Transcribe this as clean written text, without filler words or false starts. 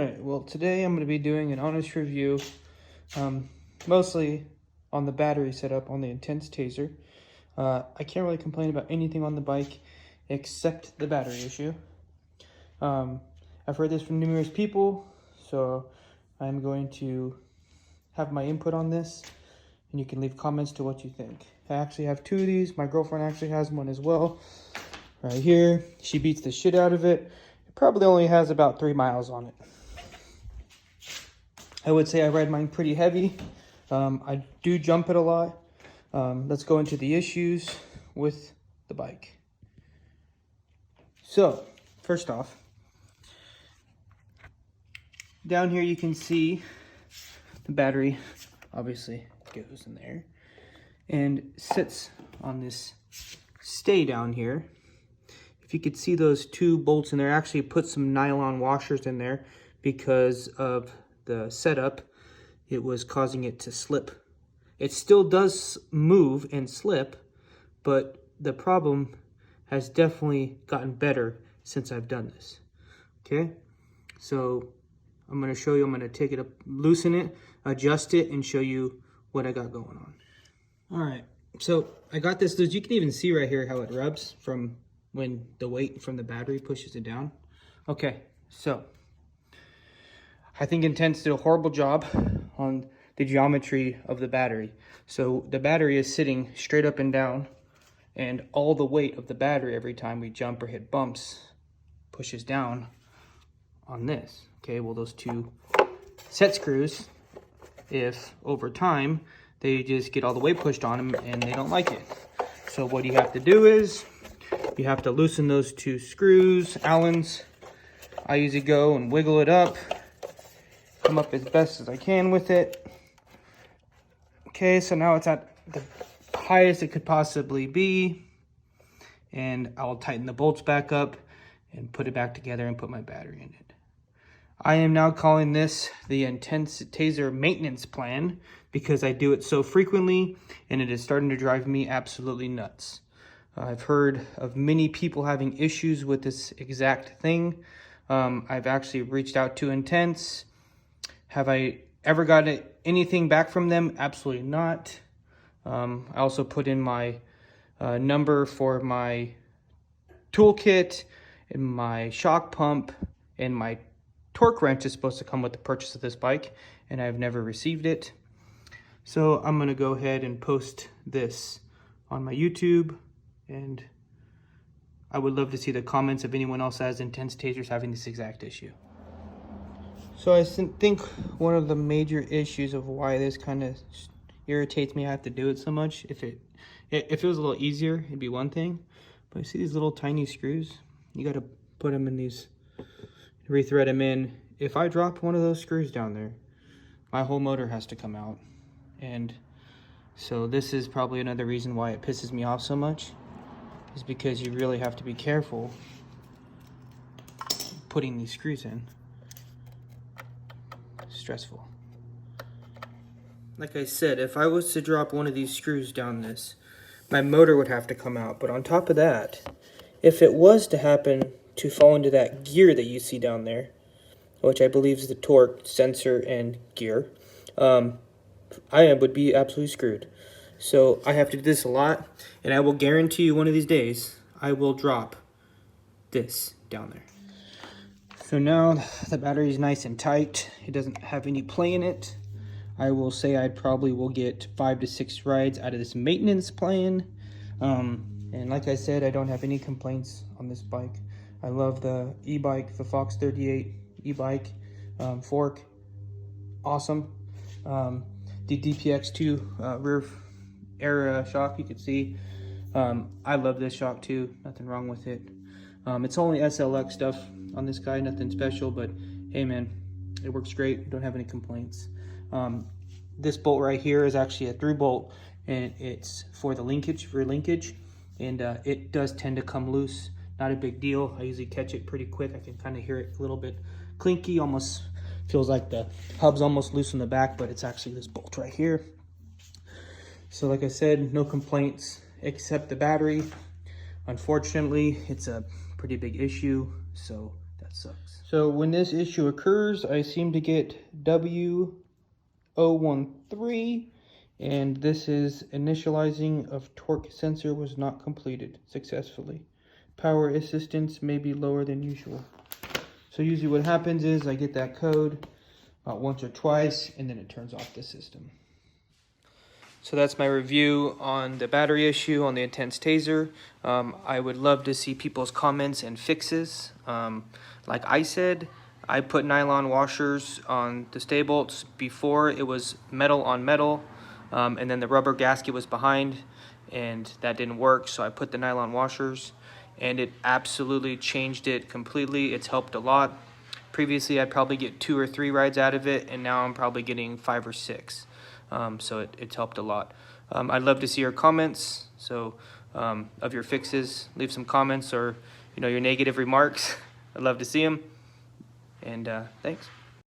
Alright, well today I'm going to be doing an honest review, mostly on the battery setup on the Intense Tazer. I can't really complain about anything on the bike except the battery issue. I've heard this from numerous people, so I'm going to have my input on this, and you can leave comments to what you think. I actually have two of these. My girlfriend actually has one as well, right here. She beats the shit out of it. It probably only has about 3 miles on it. I would say I ride mine pretty heavy. I do jump it a lot. Let's go into the issues with the bike. So, first off, down here you can see the battery obviously goes in there and sits on this stay down here. If you could see those two bolts in there, I actually put some nylon washers in there because of the setup. It was causing it to slip. It still does move and slip, but the problem has definitely gotten better since I've done this. Okay, so I'm going to show you. I'm going to take it up, loosen it, adjust it, and show you what I got going on. All right, so I got this. You can even see right here how it rubs from when the weight from the battery pushes it down. Okay, so I think Intense did a horrible job on the geometry of the battery. So the battery is sitting straight up and down, and all the weight of the battery every time we jump or hit bumps pushes down on this. Okay, well, those two set screws, if over time they just get all the weight pushed on them and they don't like it. So what you have to do is you have to loosen those two screws, Allens. I usually go and wiggle it up, come up as best as I can with it. Okay, so now it's at the highest it could possibly be, and I'll tighten the bolts back up and put it back together and put my battery in it. I am now calling this the Intense Tazer maintenance plan because I do it so frequently and it is starting to drive me absolutely nuts. I've heard of many people having issues with this exact thing. I've actually reached out to Intense. Have I ever gotten anything back from them? Absolutely not. I also put in my number for my toolkit and my shock pump, and my torque wrench is supposed to come with the purchase of this bike, and I've never received it. So I'm going to go ahead and post this on my YouTube, and I would love to see the comments of anyone else that has Intense Tazers having this exact issue. So I think one of the major issues of why this kind of irritates me, I have to do it so much. If it was a little easier, it'd be one thing. But you see these little tiny screws? You got to put them in these, rethread them in. If I drop one of those screws down there, my whole motor has to come out. And so this is probably another reason why it pisses me off so much, is because you really have to be careful putting these screws in. Stressful. Like I said, if I was to drop one of these screws down this, my motor would have to come out. But on top of that, if it was to happen to fall into that gear that you see down there, which I believe is the torque sensor and gear, I would be absolutely screwed. So I have to do this a lot, and I will guarantee you one of these days I will drop this down there. So now the battery is nice and tight. It doesn't have any play in it. I will say I probably will get 5 to 6 rides out of this maintenance plan. And like I said, I don't have any complaints on this bike. I love the e-bike, the Fox 38 e-bike, fork, awesome. The DPX2 rear air shock, you can see. I love this shock too, nothing wrong with it. It's only SLX stuff on this guy, nothing special, but hey man, it works great. Don't have any complaints. This bolt right here is actually a through bolt, and it's for the linkage, rear linkage, and it does tend to come loose. Not a big deal. I usually catch it pretty quick. I can kind of hear it a little bit clinky, almost feels like the hub's almost loose in the back, but it's actually this bolt right here. So like I said, no complaints except the battery. Unfortunately, it's a pretty big issue, so that's sucks. So when this issue occurs, I seem to get W013, and this is initializing of torque sensor was not completed successfully. Power assistance may be lower than usual. So usually what happens is I get that code about once or twice, and then it turns off the system. So that's my review on the battery issue on the Intense Tazer. I would love to see people's comments and fixes. Like I said, I put nylon washers on the stay bolts before. It was metal on metal, and then the rubber gasket was behind, and that didn't work, so I put the nylon washers, and it absolutely changed it completely. It's helped a lot. Previously, I'd probably get 2 or 3 rides out of it, and now I'm probably getting 5 or 6. So it's helped a lot. I'd love to see your comments. So of your fixes, leave some comments or your negative remarks. I'd love to see them. And thanks.